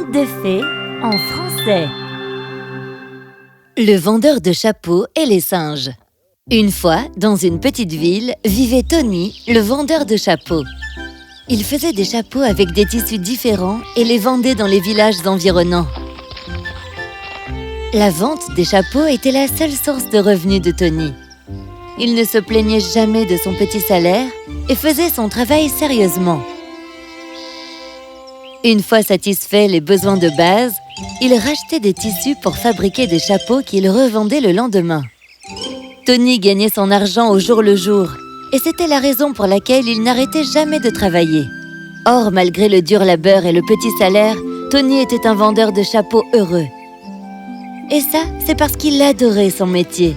Conte de fées en français. Le vendeur de chapeaux et les singes. Une fois, dans une petite ville, vivait Tony, le vendeur de chapeaux. Il faisait des chapeaux avec des tissus différents et les vendait dans les villages environnants. La vente des chapeaux était la seule source de revenus de Tony. Il ne se plaignait jamais de son petit salaire et faisait son travail sérieusement. Une fois satisfait les besoins de base, il rachetait des tissus pour fabriquer des chapeaux qu'il revendait le lendemain. Tony gagnait son argent au jour le jour, et c'était la raison pour laquelle il n'arrêtait jamais de travailler. Or, malgré le dur labeur et le petit salaire, Tony était un vendeur de chapeaux heureux. Et ça, c'est parce qu'il adorait son métier.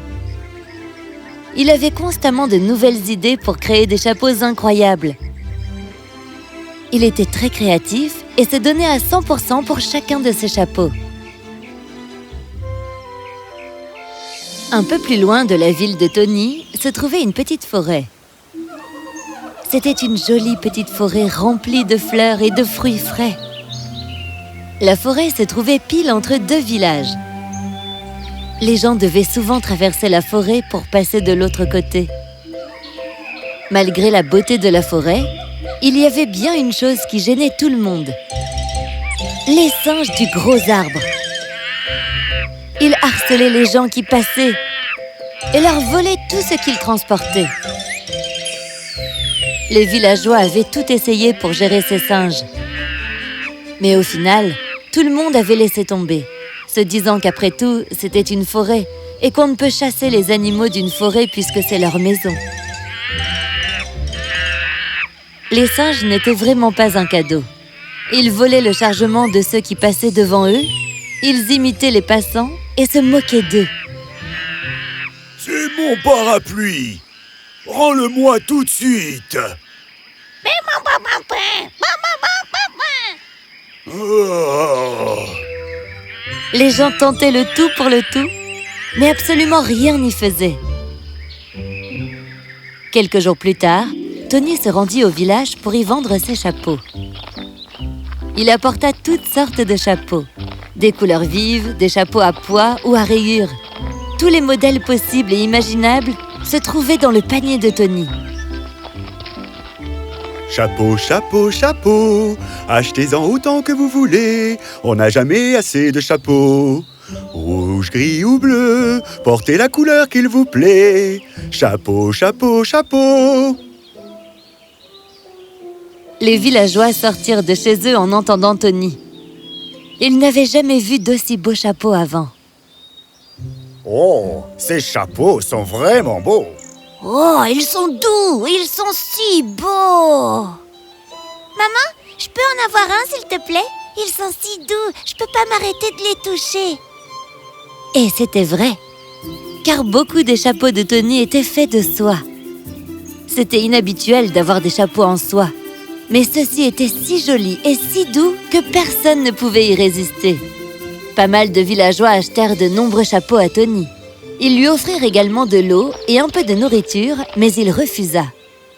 Il avait constamment de nouvelles idées pour créer des chapeaux incroyables. Il était très créatif et se donnait à 100% pour chacun de ses chapeaux. Un peu plus loin de la ville de Tony se trouvait une petite forêt. C'était une jolie petite forêt remplie de fleurs et de fruits frais. La forêt se trouvait pile entre deux villages. Les gens devaient souvent traverser la forêt pour passer de l'autre côté. Malgré la beauté de la forêt, il y avait bien une chose qui gênait tout le monde. Les singes du gros arbre. Ils harcelaient les gens qui passaient et leur volaient tout ce qu'ils transportaient. Les villageois avaient tout essayé pour gérer ces singes. Mais au final, tout le monde avait laissé tomber, se disant qu'après tout, c'était une forêt et qu'on ne peut chasser les animaux d'une forêt puisque c'est leur maison. Les singes n'étaient vraiment pas un cadeau. Ils volaient le chargement de ceux qui passaient devant eux, ils imitaient les passants et se moquaient d'eux. C'est mon parapluie! Rends-le-moi tout de suite! Oh. Les gens tentaient le tout pour le tout, mais absolument rien n'y faisait. Quelques jours plus tard, Tony se rendit au village pour y vendre ses chapeaux. Il apporta toutes sortes de chapeaux, des couleurs vives, des chapeaux à pois ou à rayures. Tous les modèles possibles et imaginables se trouvaient dans le panier de Tony. Chapeau, chapeau, chapeau, achetez-en autant que vous voulez, on n'a jamais assez de chapeaux. Rouge, gris ou bleu, portez la couleur qu'il vous plaît. Chapeau, chapeau, chapeau. Les villageois sortirent de chez eux en entendant Tony. Ils n'avaient jamais vu d'aussi beaux chapeaux avant. Oh, ces chapeaux sont vraiment beaux. Oh, ils sont doux, ils sont si beaux. Maman, je peux en avoir un s'il te plaît? Ils sont si doux, je peux pas m'arrêter de les toucher. Et c'était vrai, car beaucoup des chapeaux de Tony étaient faits de soie. C'était inhabituel d'avoir des chapeaux en soie, mais ceux-ci étaient si jolis et si doux que personne ne pouvait y résister. Pas mal de villageois achetèrent de nombreux chapeaux à Tony. Ils lui offrirent également de l'eau et un peu de nourriture, mais il refusa.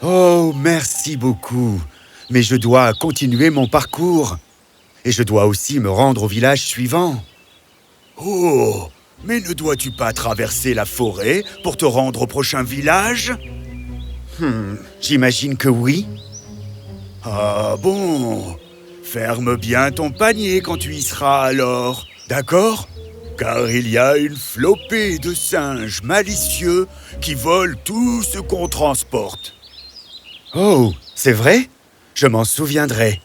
Oh, merci beaucoup. Mais je dois continuer mon parcours. Et je dois aussi me rendre au village suivant. Oh, mais ne dois-tu pas traverser la forêt pour te rendre au prochain village? J'imagine que oui. Ah bon, ferme bien ton panier quand tu y seras alors, d'accord? Car il y a une flopée de singes malicieux qui volent tout ce qu'on transporte. Oh, c'est vrai? Je m'en souviendrai.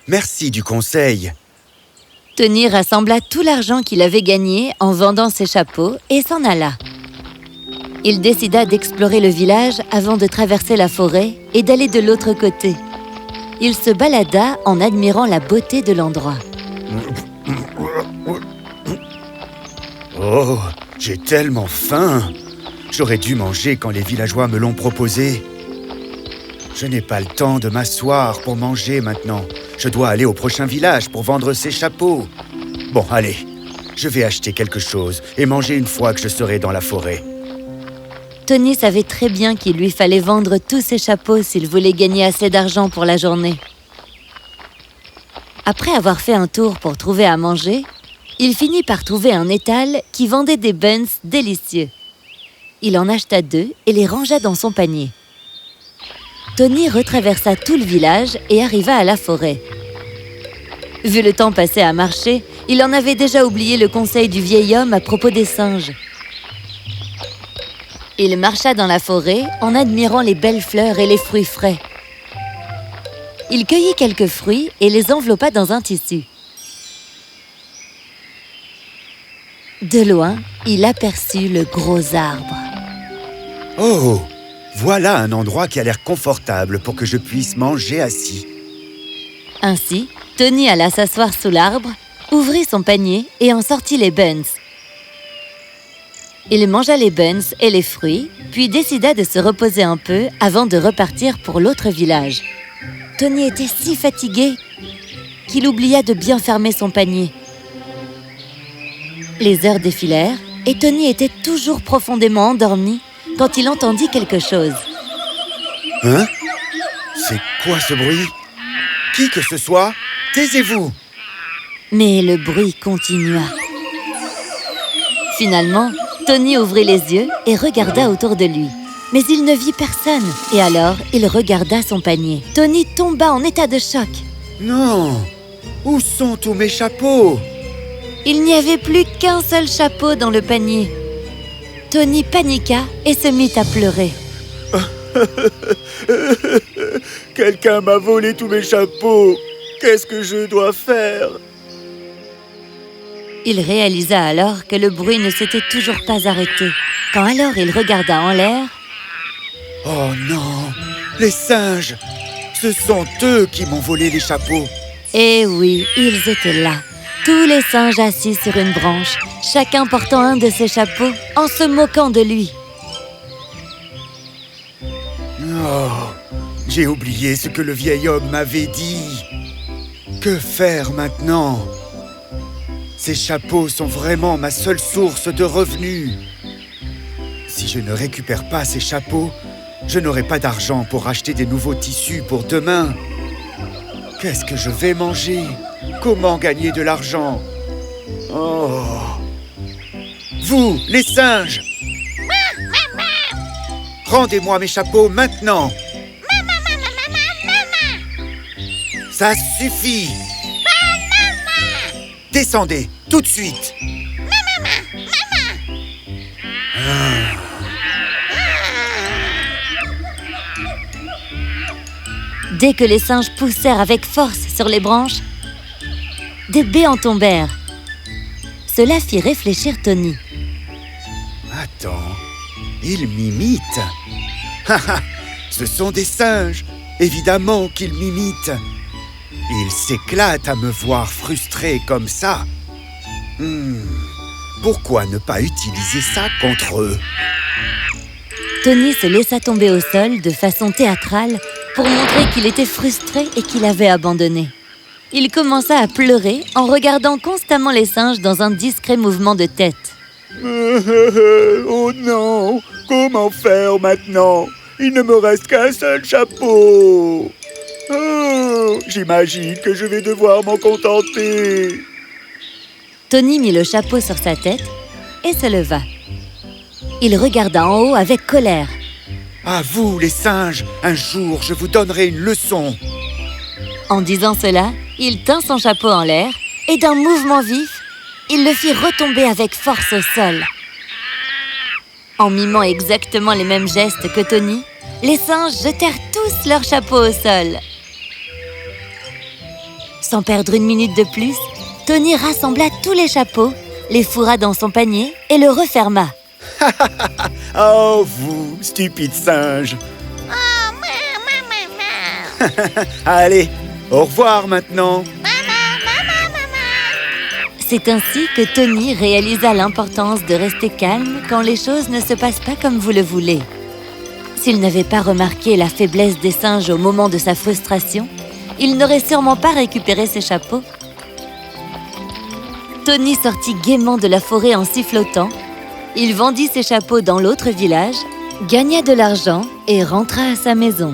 Merci du conseil. Tony rassembla tout l'argent qu'il avait gagné en vendant ses chapeaux et s'en alla. Il décida d'explorer le village avant de traverser la forêt et d'aller de l'autre côté. Il se balada en admirant la beauté de l'endroit. Oh, j'ai tellement faim! J'aurais dû manger quand les villageois me l'ont proposé. Je n'ai pas le temps de m'asseoir pour manger maintenant. Je dois aller au prochain village pour vendre ces chapeaux. Bon, allez, je vais acheter quelque chose et manger une fois que je serai dans la forêt. Tony savait très bien qu'il lui fallait vendre tous ses chapeaux s'il voulait gagner assez d'argent pour la journée. Après avoir fait un tour pour trouver à manger, il finit par trouver un étal qui vendait des buns délicieux. Il en acheta 2 et les rangea dans son panier. Tony retraversa tout le village et arriva à la forêt. Vu le temps passé à marcher, il en avait déjà oublié le conseil du vieil homme à propos des singes. Il marcha dans la forêt en admirant les belles fleurs et les fruits frais. Il cueillit quelques fruits et les enveloppa dans un tissu. De loin, il aperçut le gros arbre. Oh, voilà un endroit qui a l'air confortable pour que je puisse manger assis. Ainsi, Tony alla s'asseoir sous l'arbre, ouvrit son panier et en sortit les buns. Il mangea les buns et les fruits, puis décida de se reposer un peu avant de repartir pour l'autre village. Tony était si fatigué qu'il oublia de bien fermer son panier. Les heures défilèrent et Tony était toujours profondément endormi quand il entendit quelque chose. Hein? C'est quoi ce bruit? Qui que ce soit, taisez-vous! Mais le bruit continua. Finalement, Tony ouvrit les yeux et regarda autour de lui. Mais il ne vit personne. Et alors, il regarda son panier. Tony tomba en état de choc. Non! Où sont tous mes chapeaux? Il n'y avait plus qu'un seul chapeau dans le panier. Tony paniqua et se mit à pleurer. Quelqu'un m'a volé tous mes chapeaux. Qu'est-ce que je dois faire? Il réalisa alors que le bruit ne s'était toujours pas arrêté. Quand alors il regarda en l'air... Oh non! Les singes! Ce sont eux qui m'ont volé les chapeaux. Eh oui, ils étaient là. Tous les singes assis sur une branche, chacun portant un de ses chapeaux, en se moquant de lui. Oh, j'ai oublié ce que le vieil homme m'avait dit. Que faire maintenant? Ces chapeaux sont vraiment ma seule source de revenus. Si je ne récupère pas ces chapeaux, je n'aurai pas d'argent pour acheter des nouveaux tissus pour demain. Qu'est-ce que je vais manger? Comment gagner de l'argent? Oh! Vous, les singes! Rendez-moi mes chapeaux maintenant! Ça suffit! Descendez, tout de suite! Dès que les singes poussèrent avec force sur les branches, des baies en tombèrent. Cela fit réfléchir Tony. Attends, ils m'imitent. Ce sont des singes, évidemment qu'ils m'imitent. Ils s'éclatent à me voir frustré comme ça. Pourquoi ne pas utiliser ça contre eux? Tony se laissa tomber au sol de façon théâtrale pour montrer qu'il était frustré et qu'il avait abandonné. Il commença à pleurer en regardant constamment les singes dans un discret mouvement de tête. Oh non! Comment faire maintenant? Il ne me reste qu'un seul chapeau. Oh, j'imagine que je vais devoir m'en contenter. Tony mit le chapeau sur sa tête et se leva. Il regarda en haut avec colère. À vous, les singes, un jour, je vous donnerai une leçon. En disant cela, il tint son chapeau en l'air et d'un mouvement vif, il le fit retomber avec force au sol. En mimant exactement les mêmes gestes que Tony, les singes jetèrent tous leurs chapeaux au sol. Sans perdre une minute de plus, Tony rassembla tous les chapeaux, les fourra dans son panier et le referma. Oh, vous, stupides singes. Allez, au revoir maintenant. C'est ainsi que Tony réalisa l'importance de rester calme quand les choses ne se passent pas comme vous le voulez. S'il n'avait pas remarqué la faiblesse des singes au moment de sa frustration, il n'aurait sûrement pas récupéré ses chapeaux. Tony sortit gaiement de la forêt en sifflotant. Il vendit ses chapeaux dans l'autre village, gagna de l'argent et rentra à sa maison.